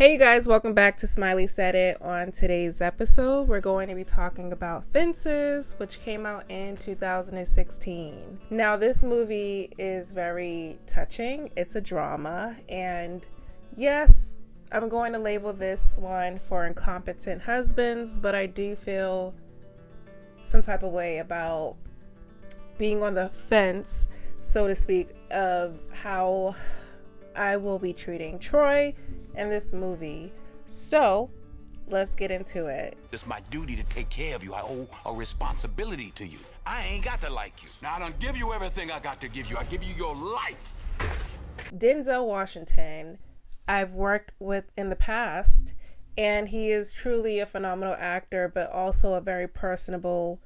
Hey you guys, welcome back to Smiley Said It. On today's episode, we're going to be talking about Fences, which came out in 2016. Now, this movie is very touching. It's a drama, and yes, I'm going to label this one for incompetent husbands, but I do feel some type of way about being on the fence, so to speak, of how I will be treating Troy in this movie. So let's get into it. It's my duty to take care of you. I owe a responsibility to you. I ain't got to like you. Now I don't give you everything I got to give you. I give you your life. Denzel Washington, I've worked with in the past, and he is truly a phenomenal actor, but also a very personable,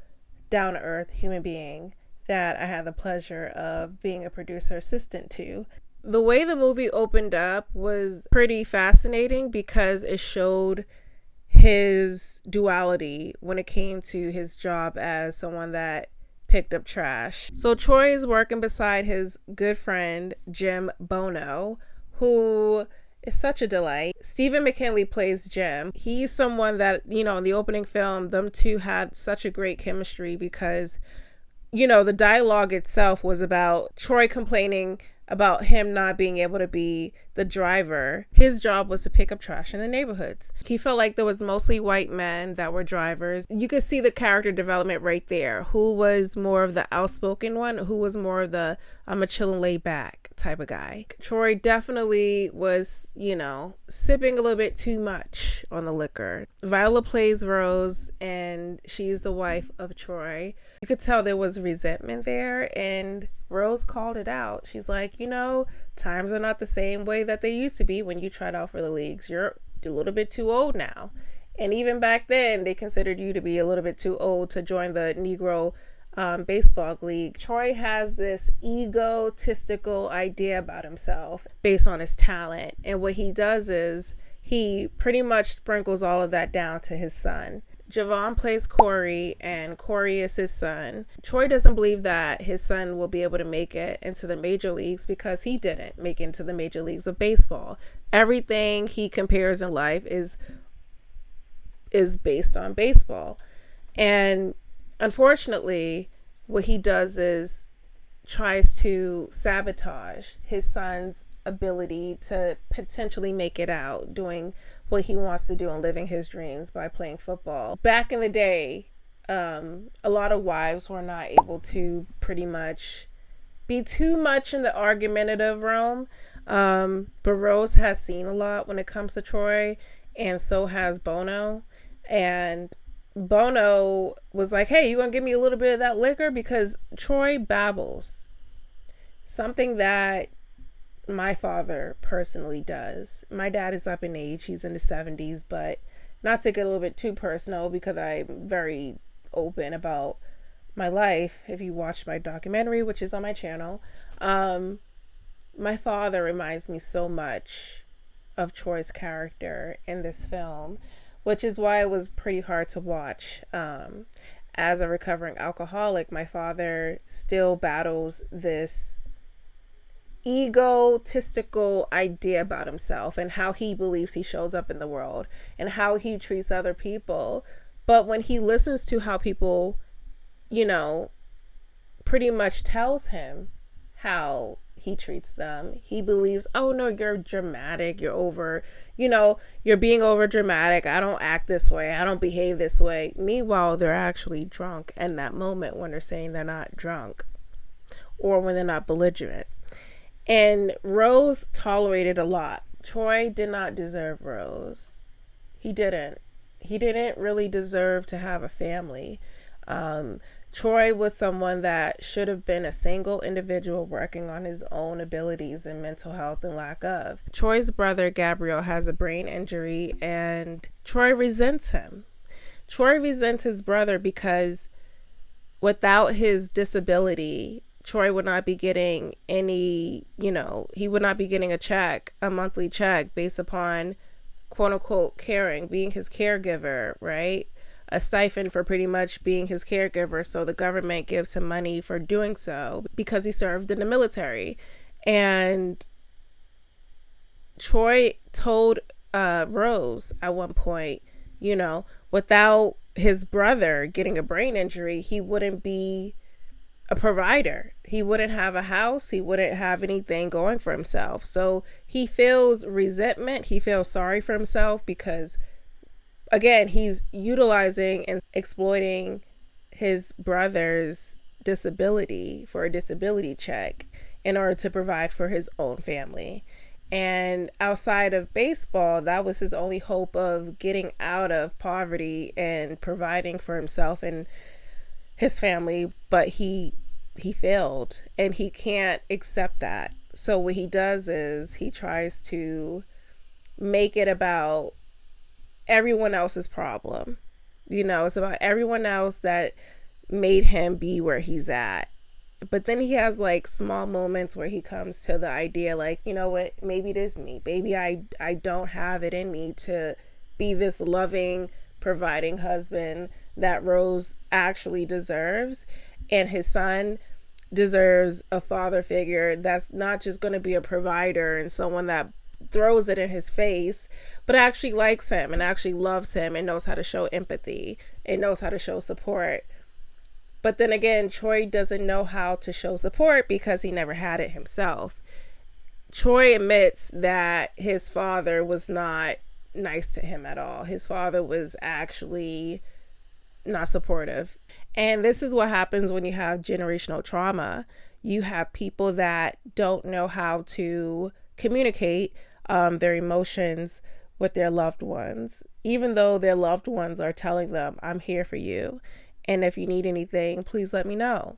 down-to-earth human being that I had the pleasure of being a producer assistant to. The way the movie opened up was pretty fascinating because it showed his duality when it came to his job as someone that picked up trash. So Troy is working beside his good friend, Jim Bono, who is such a delight. Stephen McKinley plays Jim. He's someone that, in the opening film, them two had such a great chemistry because, the dialogue itself was about Troy complaining about him not being able to be the driver. His job was to pick up trash in the neighborhoods. He felt like there was mostly white men that were drivers. You could see the character development right there. Who was more of the outspoken one? Who was more of the I'm a chill and lay back type of guy? Troy definitely was, sipping a little bit too much on the liquor. Viola plays Rose, and she's the wife of Troy. You could tell there was resentment there, and Rose called it out. She's like, times are not the same way that they used to be when you tried out for the leagues. You're a little bit too old now. And even back then, they considered you to be a little bit too old to join the Negro baseball league. Troy has this egotistical idea about himself based on his talent. And what he does is he pretty much sprinkles all of that down to his son. Javon plays Corey, and Corey is his son. Troy doesn't believe that his son will be able to make it into the major leagues because he didn't make it into the major leagues of baseball. Everything he compares in life is based on baseball. And unfortunately, what he does is tries to sabotage his son's ability to potentially make it out doing what he wants to do and living his dreams by playing football. Back in the day, a lot of wives were not able to pretty much be too much in the argumentative realm. But Rose has seen a lot when it comes to Troy, and so has Bono. And Bono was like, hey, you gonna give me a little bit of that liquor? Because Troy babbles. Something that my father personally does. My dad is up in age. He's in the 70s, but not to get a little bit too personal because I'm very open about my life. If you watch my documentary, which is on my channel, my father reminds me so much of Troy's character in this film, which is why it was pretty hard to watch. As a recovering alcoholic, my father still battles this egotistical idea about himself and how he believes he shows up in the world and how he treats other people. But when he listens to how people, pretty much tells him how he treats them, he believes, oh no, you're dramatic, you're over, you're being over dramatic. I don't act this way. I don't behave this way. Meanwhile, they're actually drunk in that moment when they're saying they're not drunk or when they're not belligerent. And Rose tolerated a lot. Troy did not deserve Rose. He didn't. He didn't really deserve to have a family. Troy was someone that should have been a single individual working on his own abilities and mental health and lack of. Troy's brother, Gabriel, has a brain injury, and Troy resents him. Troy resents his brother because without his disability, Troy would not be getting any, he would not be getting a monthly check based upon quote unquote caring, being his caregiver, right? A stipend for pretty much being his caregiver. So the government gives him money for doing so because he served in the military. And Troy told Rose at one point. Without his brother getting a brain injury, he wouldn't be a provider. He wouldn't have a house. He wouldn't have anything going for himself. So he feels resentment. He feels sorry for himself because, again, he's utilizing and exploiting his brother's disability for a disability check in order to provide for his own family. And outside of baseball, that was his only hope of getting out of poverty and providing for himself and his family. But he failed, and he can't accept that. So what he does is he tries to make it about everyone else's problem. It's about everyone else that made him be where he's at. But then he has like small moments where he comes to the idea, like, you know what, maybe it is me. Maybe I don't have it in me to be this loving, providing husband that Rose actually deserves. And his son deserves a father figure that's not just going to be a provider and someone that throws it in his face, but actually likes him and actually loves him and knows how to show empathy and knows how to show support. But then again, Troy doesn't know how to show support because he never had it himself. Troy admits that his father was not nice to him at all. His father was actually not supportive. And this is what happens when you have generational trauma. You have people that don't know how to communicate their emotions with their loved ones, even though their loved ones are telling them, I'm here for you. And if you need anything, please let me know.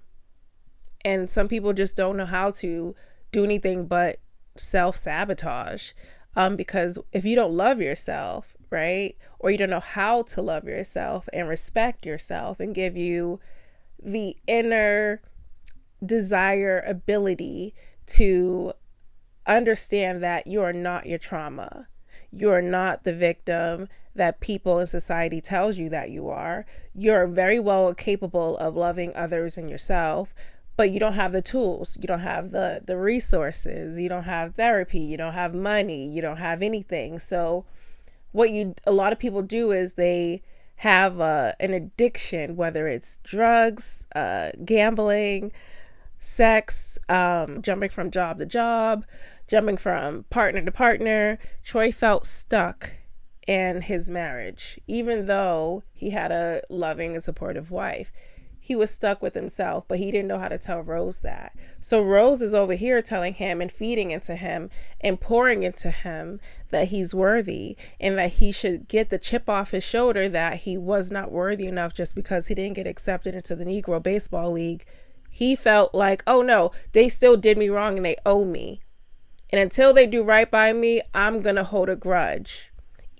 And some people just don't know how to do anything but self-sabotage. Because if you don't love yourself, right, or you don't know how to love yourself and respect yourself and give you the inner desire, ability to understand that you are not your trauma. You are not the victim that people in society tells you that you are. You're very well capable of loving others and yourself, but you don't have the tools. You don't have the resources. You don't have therapy. You don't have money. You don't have anything. So a lot of people do is they have an addiction, whether it's drugs, gambling, sex, jumping from job to job, jumping from partner to partner. Troy felt stuck in his marriage, even though he had a loving and supportive wife. He was stuck with himself, but he didn't know how to tell Rose that. So Rose is over here telling him and feeding into him and pouring into him that he's worthy and that he should get the chip off his shoulder that he was not worthy enough just because he didn't get accepted into the Negro Baseball League. He felt like, oh no, they still did me wrong and they owe me. And until they do right by me, I'm going to hold a grudge.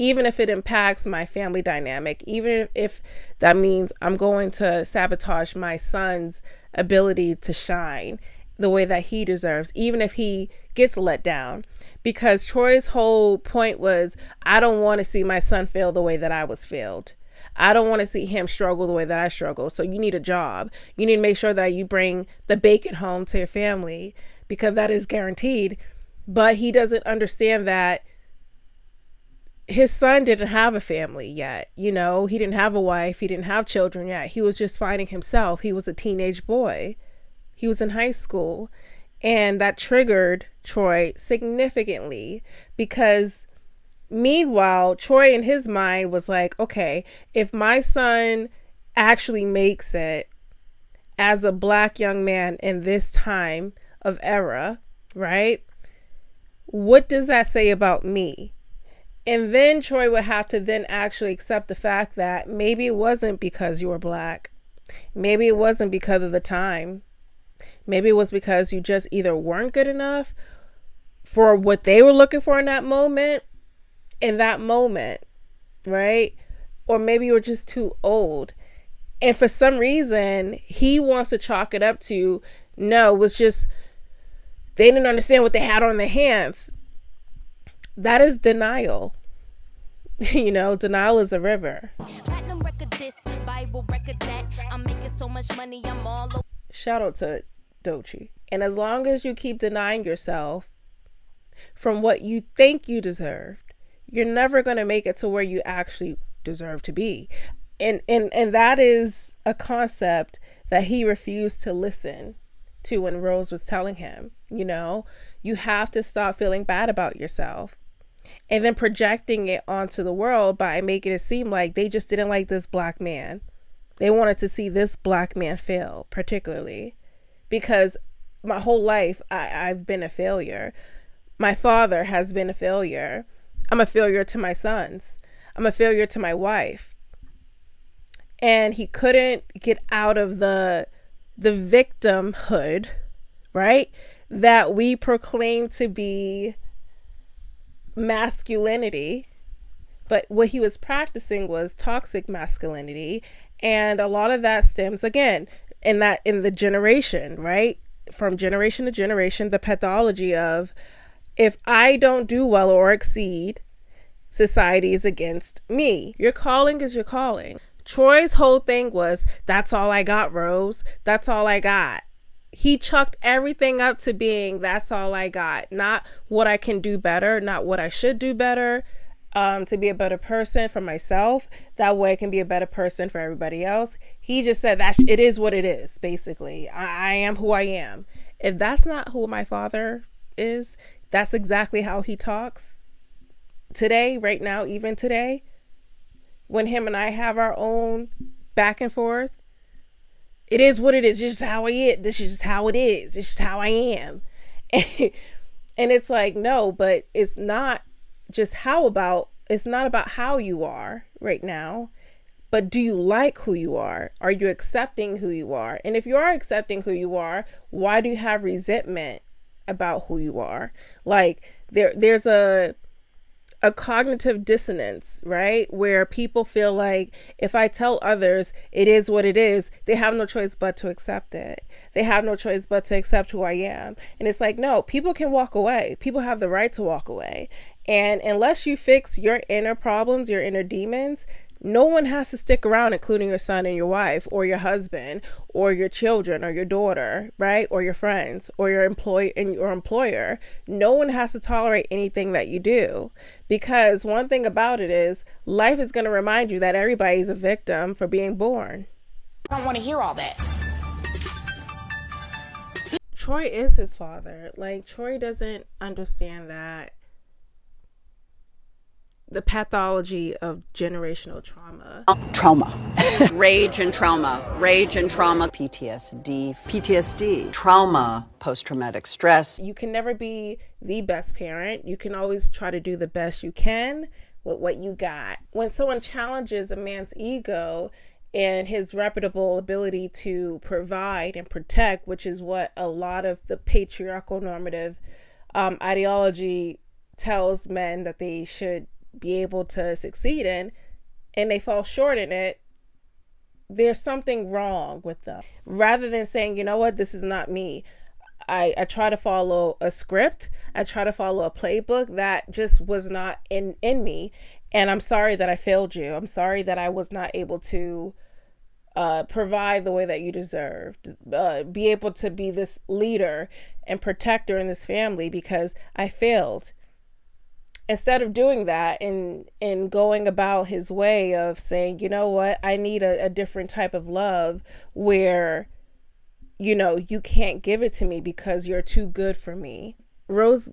Even if it impacts my family dynamic, even if that means I'm going to sabotage my son's ability to shine the way that he deserves, even if he gets let down. Because Troy's whole point was, I don't want to see my son fail the way that I was failed. I don't want to see him struggle the way that I struggle. So you need a job. You need to make sure that you bring the bacon home to your family because that is guaranteed. But he doesn't understand that his son didn't have a family yet. He didn't have a wife. He didn't have children yet. He was just finding himself. He was a teenage boy. He was in high school. And that triggered Troy significantly because meanwhile, Troy in his mind was like, okay, if my son actually makes it as a Black young man in this time of era, right? What does that say about me? And then Troy would have to then actually accept the fact that maybe it wasn't because you were Black. Maybe it wasn't because of the time. Maybe it was because you just either weren't good enough for what they were looking for in that moment, right? Or maybe you were just too old. And for some reason, he wants to chalk it up to, no, it was just, they didn't understand what they had on their hands. That is denial. Denial is a river. Platinum record this, Bible record that. I'm making so much money, I'm all over. Shout out to Doechii. And as long as you keep denying yourself from what you think you deserved, you're never going to make it to where you actually deserve to be. And that is a concept that he refused to listen to when Rose was telling him, you have to stop feeling bad about yourself and then projecting it onto the world by making it seem like they just didn't like this black man. They wanted to see this black man fail, particularly because my whole life I've been a failure. My father has been a failure. I'm a failure to my sons. I'm a failure to my wife. And he couldn't get out of the victimhood, right? That we proclaim to be masculinity. But what he was practicing was toxic masculinity. And a lot of that stems, again, in the generation, right? From generation to generation, the pathology of, if I don't do well or exceed, society is against me. Your calling is your calling. Troy's whole thing was, that's all I got, Rose. That's all I got. He chucked everything up to being, that's all I got. Not what I can do better, not what I should do better, to be a better person for myself. That way I can be a better person for everybody else. He just said that it is what it is, basically. I am who I am. If that's not who my father is, that's exactly how he talks today, right now, even today. When him and I have our own back and forth, it is what it is. This is how I am. This is just how it is. This is how I am. And it's like, no, but it's not just it's not about how you are right now, but do you like who you are? Are you accepting who you are? And if you are accepting who you are, why do you have resentment about who you are? Like there's a cognitive dissonance, right? Where people feel like if I tell others it is what it is, they have no choice but to accept it. They have no choice but to accept who I am. And it's like, no, people can walk away. People have the right to walk away. And unless you fix your inner problems, your inner demons, no one has to stick around, including your son and your wife or your husband or your children or your daughter, right? Or your friends or your employer. No one has to tolerate anything that you do, because one thing about it is life is going to remind you that everybody's a victim for being born. I don't want to hear all that. Troy is his father. Like, Troy doesn't understand that the pathology of generational trauma. Rage and trauma. PTSD. Trauma. Post-traumatic stress. You can never be the best parent. You can always try to do the best you can with what you got. When someone challenges a man's ego and his reputable ability to provide and protect, which is what a lot of the patriarchal normative ideology tells men that they should be able to succeed in, and they fall short in it, there's something wrong with them. Rather than saying, you know what, this is not me. I try to follow a script. I try to follow a playbook that just was not in me. And I'm sorry that I failed you. I'm sorry that I was not able to provide the way that you deserved. Be able to be this leader and protector in this family because I failed. Instead of doing that and going about his way of saying, you know what, I need a different type of love where, you can't give it to me because you're too good for me. Rose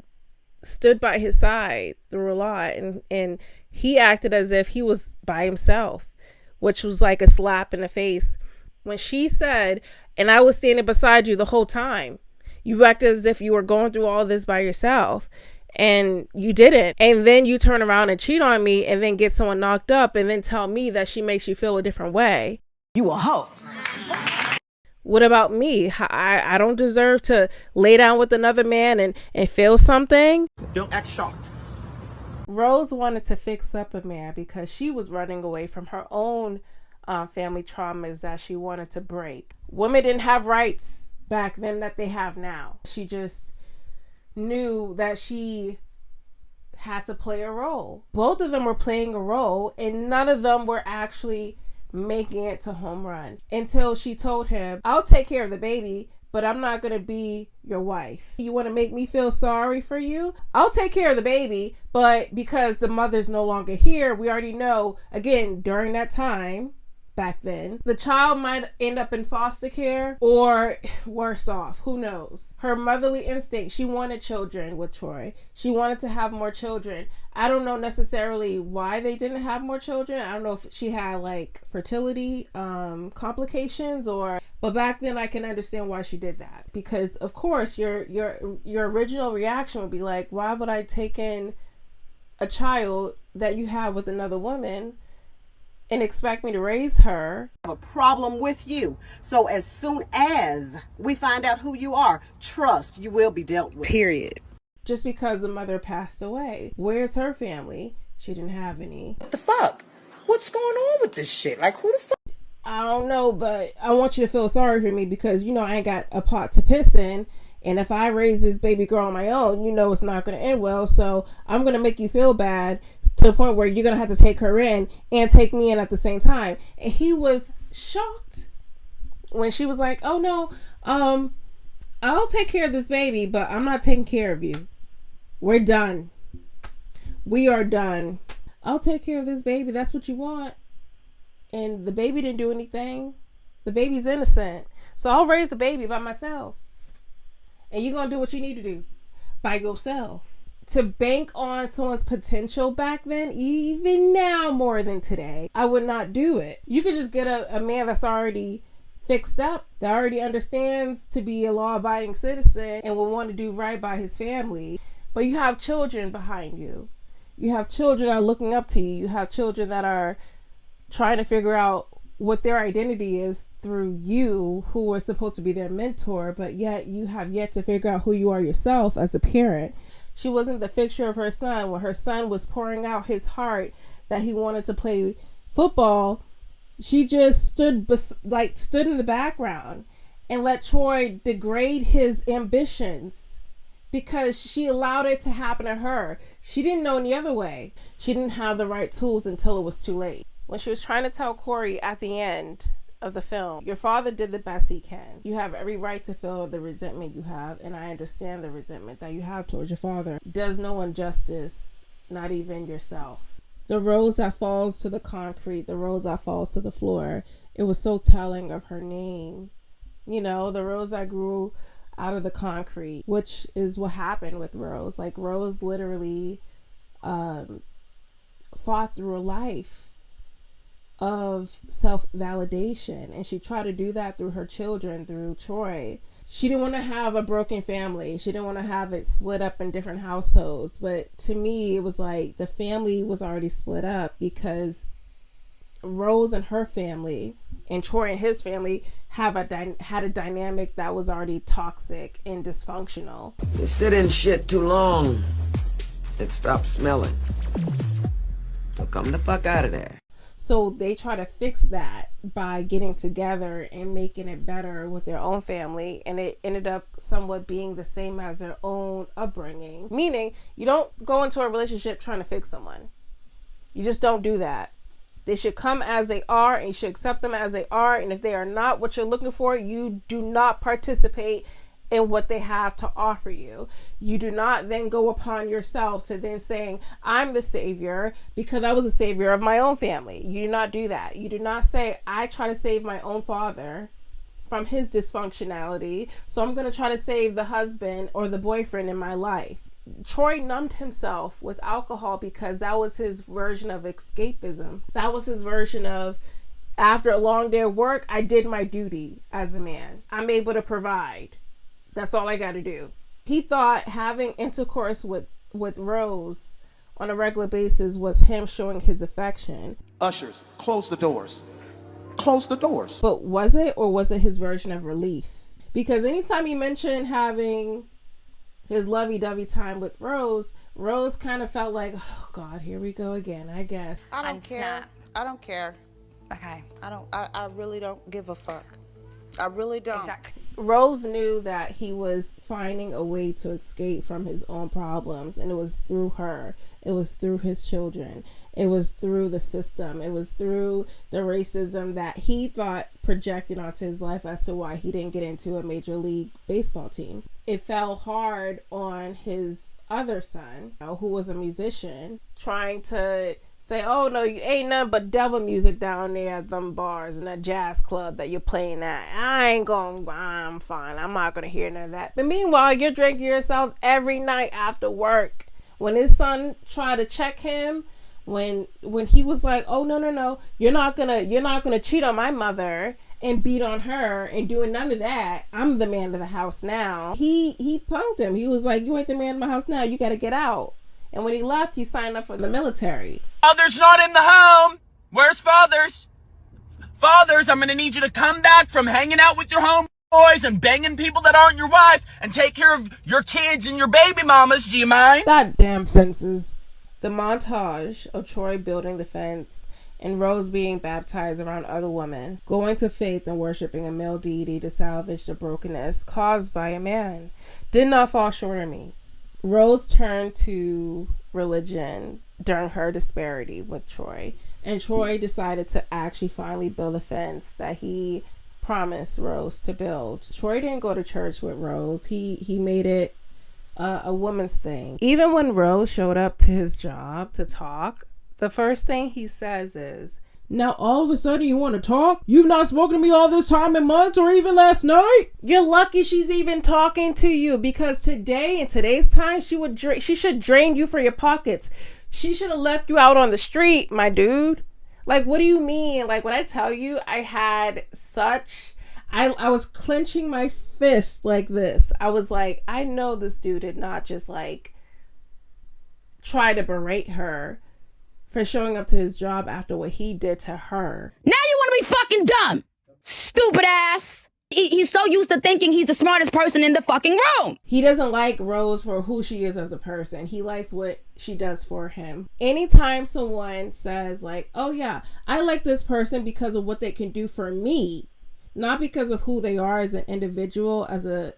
stood by his side through a lot, and he acted as if he was by himself, which was like a slap in the face. When she said, and I was standing beside you the whole time, you acted as if you were going through all this by yourself. And you didn't. And then you turn around and cheat on me and then get someone knocked up and then tell me that she makes you feel a different way. You a hoe. What about me? I don't deserve to lay down with another man and feel something. Don't act shocked. Rose wanted to fix up a man because she was running away from her own family traumas that she wanted to break. Women didn't have rights back then that they have now. She just knew that she had to play a role. Both of them were playing a role, and none of them were actually making it to home run until she told him, I'll take care of the baby, but I'm not going to be your wife. You want to make me feel sorry for you? I'll take care of the baby, but because the mother's no longer here, we already know, again, during that time, back then, the child might end up in foster care or worse off. Who knows? Her motherly instinct, she wanted children with Troy. She wanted to have more children. I don't know necessarily why they didn't have more children. I don't know if she had like fertility complications but back then I can understand why she did that, because of course your original reaction would be like, why would I take in a child that you have with another woman and expect me to raise her? I have a problem with you. So as soon as we find out who you are, trust you will be dealt with. Period. Just because the mother passed away. Where's her family? She didn't have any. What the fuck? What's going on with this shit? Like, who the fuck? I don't know, but I want you to feel sorry for me because, I ain't got a pot to piss in. And if I raise this baby girl on my own, it's not going to end well. So I'm going to make you feel bad to the point where you're going to have to take her in and take me in at the same time. And he was shocked when she was like, oh no, I'll take care of this baby, but I'm not taking care of you. We're done. We are done. I'll take care of this baby. That's what you want. And the baby didn't do anything. The baby's innocent. So I'll raise the baby by myself. And you're going to do what you need to do by yourself. To bank on someone's potential back then, even now more than today, I would not do it. You could just get a man that's already fixed up, that already understands to be a law-abiding citizen and will want to do right by his family. But you have children behind you. You have children that are looking up to you. You have children that are trying to figure out what their identity is through you, who are supposed to be their mentor, but yet you have yet to figure out who you are yourself as a parent. She wasn't the fixture of her son. When her son was pouring out his heart that he wanted to play football, she just stood in the background and let Troy degrade his ambitions because she allowed it to happen to her. She didn't know any other way. She didn't have the right tools until it was too late. When she was trying to tell Corey at the end of the film, your father did the best he can. You have every right to feel the resentment you have, and I understand the resentment that you have towards your father. Does no one justice, not even yourself. The rose that falls to the concrete, the rose that falls to the floor, it was so telling of her name. The rose that grew out of the concrete, which is what happened with Rose. Like, Rose literally fought through a life of self-validation, and she tried to do that through her children, through Troy. She didn't want to have a broken family. She didn't want to have it split up in different households. But to me, it was like the family was already split up because Rose and her family and Troy and his family had a dynamic that was already toxic and dysfunctional. You sit in shit too long, it stops smelling. So come the fuck out of there. So they try to fix that by getting together and making it better with their own family. And it ended up somewhat being the same as their own upbringing. Meaning, you don't go into a relationship trying to fix someone. You just don't do that. They should come as they are, and you should accept them as they are. And if they are not what you're looking for, you do not participate in what they have to offer you. You do not then go upon yourself to then saying, I'm the savior because I was a savior of my own family. You do not do that. You do not say, I try to save my own father from his dysfunctionality, so I'm going to try to save the husband or the boyfriend in my life. Troy numbed himself with alcohol because that was his version of escapism. That was his version of, after a long day of work, I did my duty as a man. I'm able to provide. That's all I got to do. He thought having intercourse with Rose on a regular basis was him showing his affection. Ushers, close the doors. Close the doors. But was it, or was it his version of relief? Because anytime he mentioned having his lovey-dovey time with Rose kind of felt like, oh God, here we go again, I guess. I don't care. Snap. I don't care. Okay. I really don't give a fuck. I really don't. Exactly. Rose knew that he was finding a way to escape from his own problems, and it was through her. It was through his children. It was through the system. It was through the racism that he thought projected onto his life as to why he didn't get into a major league baseball team. It fell hard on his other son, who was a musician, trying to say, oh no, you ain't nothing but devil music down there at them bars and that jazz club that you're playing at. I'm fine. I'm not gonna hear none of that. But meanwhile, you're drinking yourself every night after work. When his son tried to check him, when he was like, oh no, you're not gonna cheat on my mother and beat on her and doing none of that. I'm the man of the house now. He punked him. He was like, you ain't the man of my house now. You gotta get out. And when he left, he signed up for the military. Father's not in the home. Where's Father's? Father's, I'm going to need you to come back from hanging out with your homeboys and banging people that aren't your wife and take care of your kids and your baby mamas. Do you mind? Goddamn fences. The montage of Troy building the fence and Rose being baptized around other women, going to faith and worshiping a male deity to salvage the brokenness caused by a man, did not fall short of me. Rose turned to religion during her disparity with Troy, and Troy decided to actually finally build a fence that he promised Rose to build. Troy didn't go to church with Rose. He made it a woman's thing. Even when Rose showed up to his job to talk, the first thing he says is, now all of a sudden you want to talk? You've not spoken to me all this time in months or even last night? You're lucky she's even talking to you, because today, in today's time, she should drain you for your pockets. She should have left you out on the street, my dude. Like, what do you mean? Like, when I tell you, I had such... I was clenching my fist like this. I was like, I know this dude did not just like try to berate her for showing up to his job after what he did to her. Now you want to be fucking dumb. Stupid ass. He's so used to thinking he's the smartest person in the fucking room. He doesn't like Rose for who she is as a person. He likes what she does for him. Anytime someone says like, oh yeah, I like this person because of what they can do for me, not because of who they are as an individual, as a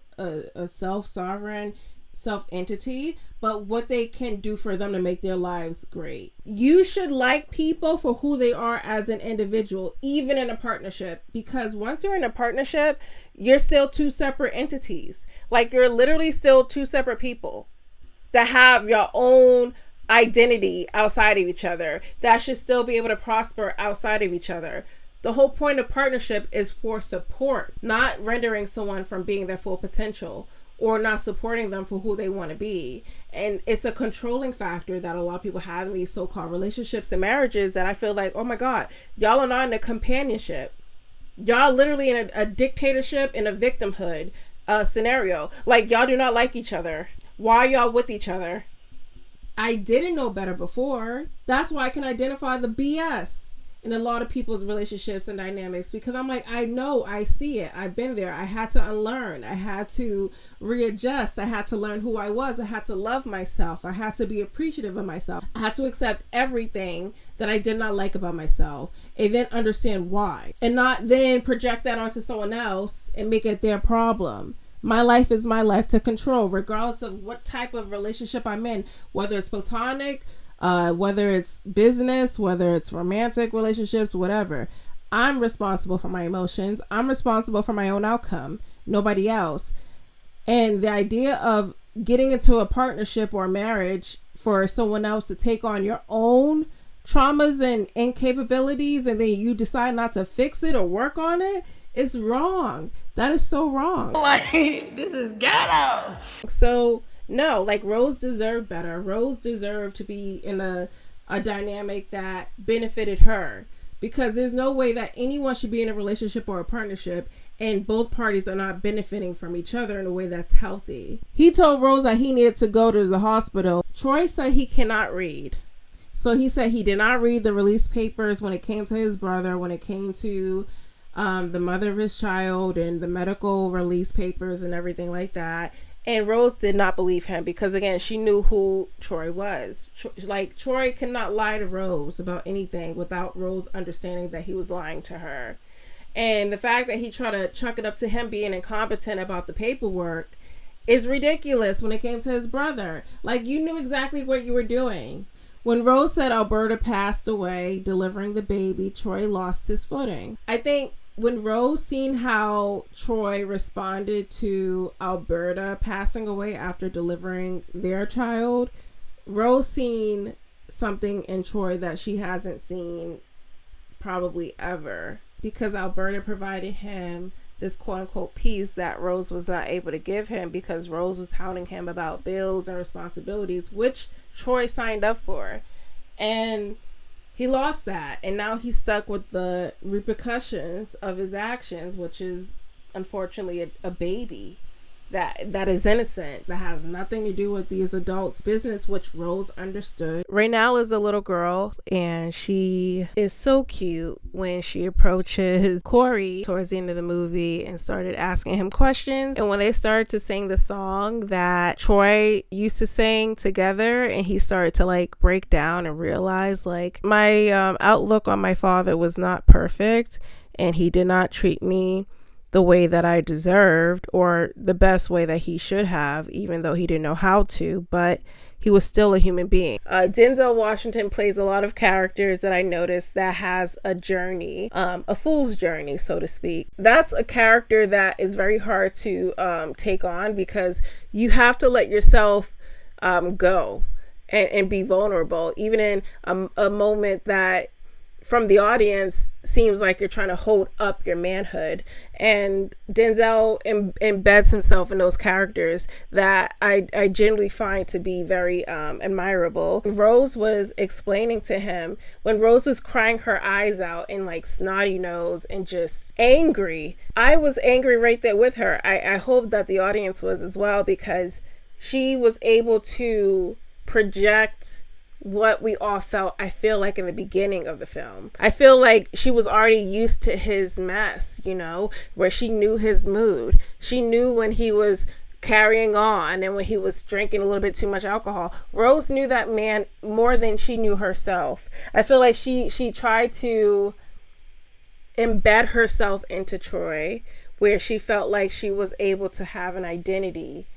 self-sovereign self-entity, but what they can do for them to make their lives great. You should like people for who they are as an individual, even in a partnership, because once you're in a partnership, you're still two separate entities. Like, you're literally still two separate people that have your own identity outside of each other, that should still be able to prosper outside of each other. The whole point of partnership is for support, not rendering someone from being their full potential or not supporting them for who they want to be. And it's a controlling factor that a lot of people have in these so-called relationships and marriages, that I feel like, oh my God, y'all are not in a companionship. Y'all literally in a dictatorship, in a victimhood scenario. Like, y'all do not like each other. Why are y'all with each other? I didn't know better before. That's why I can identify the BS in a lot of people's relationships and dynamics, because I'm like, I know, I see it, I've been there. I had to unlearn, I had to readjust, I had to learn who I was, I had to love myself, I had to be appreciative of myself, I had to accept everything that I did not like about myself, and then understand why, and not then project that onto someone else and make it their problem. My life is my life to control, regardless of what type of relationship I'm in, whether it's platonic, whether it's business, whether it's romantic relationships, whatever. I'm responsible for my emotions. I'm responsible for my own outcome, nobody else. And the idea of getting into a partnership or a marriage for someone else to take on your own traumas and incapabilities, and then you decide not to fix it or work on it, is wrong. That is so wrong. Like, this is ghetto. So no, like, Rose deserved better. Rose deserved to be in a dynamic that benefited her, because there's no way that anyone should be in a relationship or a partnership and both parties are not benefiting from each other in a way that's healthy. He told Rose that he needed to go to the hospital. Troy said he cannot read. So he said he did not read the release papers when it came to his brother, when it came to the mother of his child and the medical release papers and everything like that. And Rose did not believe him because, again, she knew who Troy was. Troy cannot lie to Rose about anything without Rose understanding that he was lying to her. And the fact that he tried to chuck it up to him being incompetent about the paperwork is ridiculous when it came to his brother. Like, you knew exactly what you were doing. When Rose said Alberta passed away delivering the baby, Troy lost his footing. I think when Rose seen how Troy responded to Alberta passing away after delivering their child, Rose seen something in Troy that she hasn't seen probably ever, because Alberta provided him this quote unquote peace that Rose was not able to give him, because Rose was hounding him about bills and responsibilities, which Troy signed up for. And he lost that. And now he's stuck with the repercussions of his actions, which is unfortunately a baby that is innocent, that has nothing to do with these adults' business, which Rose understood. Raynell is a little girl, and she is so cute when she approaches Corey towards the end of the movie and started asking him questions. And when they started to sing the song that Troy used to sing together, and he started to like break down and realize like, my outlook on my father was not perfect, and he did not treat me the way that I deserved, or the best way that he should have, even though he didn't know how to, but he was still a human being. Denzel Washington plays a lot of characters that I noticed that has a journey, a fool's journey, so to speak. That's a character that is very hard to take on, because you have to let yourself go and be vulnerable, even in a moment that from the audience seems like you're trying to hold up your manhood. And Denzel embeds himself in those characters that I genuinely find to be very admirable. Rose was explaining to him, when Rose was crying her eyes out and like snotty nose and just angry, I was angry right there with her. I hope that the audience was as well, because she was able to project what we all felt, I feel like, in the beginning of the film. I feel like she was already used to his mess, you know, where she knew his mood. She knew when he was carrying on and when he was drinking a little bit too much alcohol. Rose knew that man more than she knew herself. I feel like she tried to embed herself into Troy, where she felt like she was able to have an identity.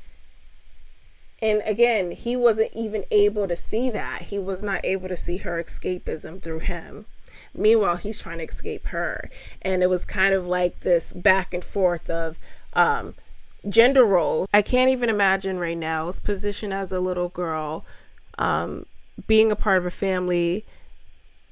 And again, he wasn't even able to see that. He was not able to see her escapism through him. Meanwhile, he's trying to escape her. And it was kind of like this back and forth of gender roles. I can't even imagine Raynell's position as a little girl, being a part of a family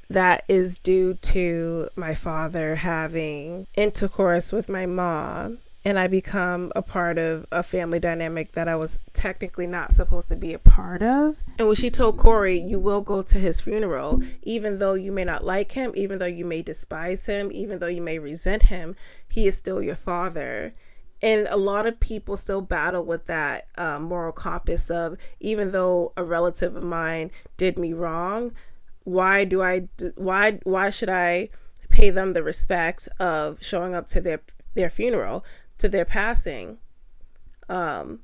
that is due to my father having intercourse with my mom, and I become a part of a family dynamic that I was technically not supposed to be a part of. And when she told Corey, you will go to his funeral, even though you may not like him, even though you may despise him, even though you may resent him, he is still your father. And a lot of people still battle with that moral compass of, even though a relative of mine did me wrong, why should I pay them the respect of showing up to their funeral, to their passing, to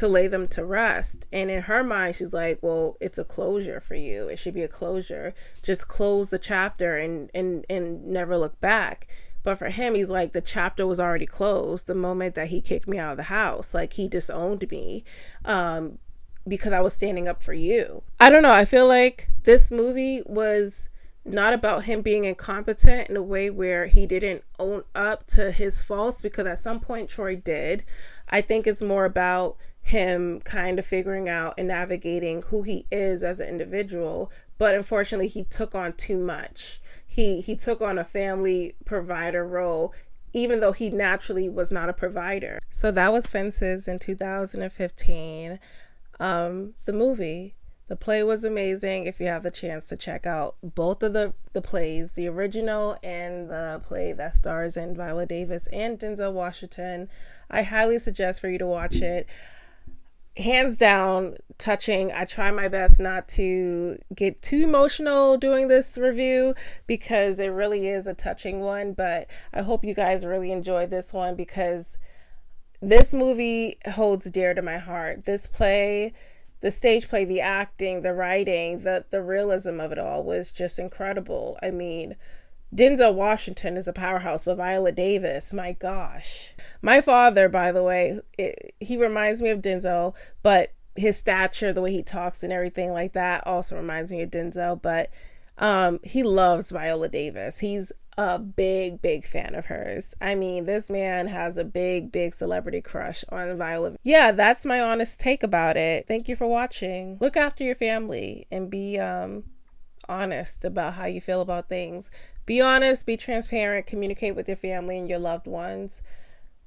lay them to rest? And in her mind, she's like, well, it's a closure for you. It should be a closure. Just close the chapter and never look back. But for him, he's like, the chapter was already closed the moment that he kicked me out of the house. Like, he disowned me because I was standing up for you. I don't know. I feel like this movie was not about him being incompetent in a way where he didn't own up to his faults, because at some point Troy did. I think it's more about him kind of figuring out and navigating who he is as an individual. But unfortunately, he took on too much. He took on a family provider role, even though he naturally was not a provider. So that was Fences in 2015. The movie. The play was amazing. If you have the chance to check out both of the plays, the original and the play that stars in Viola Davis and Denzel Washington, I highly suggest for you to watch it. Hands down, touching. I try my best not to get too emotional doing this review, because it really is a touching one, but I hope you guys really enjoyed this one, because this movie holds dear to my heart. This play, the stage play, the acting, the writing, the realism of it all was just incredible. I mean, Denzel Washington is a powerhouse, but Viola Davis, my gosh. My father, by the way, he reminds me of Denzel, but his stature, the way he talks and everything like that also reminds me of Denzel, but he loves Viola Davis. He's a big fan of hers. I mean, this man has a big celebrity crush on Viola. Yeah, that's my honest take about it. Thank you for watching. Look after your family and be honest about how you feel about things. Be honest, be transparent, communicate with your family and your loved ones.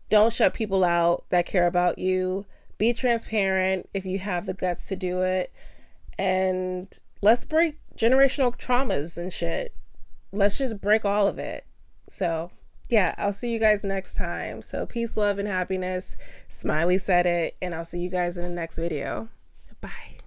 Don't shut people out that care about you. Be transparent if you have the guts to do it. And let's break generational traumas and shit. Let's just break all of it. So yeah, I'll see you guys next time. So peace, love, and happiness. Smiley said it, and I'll see you guys in the next video. Bye.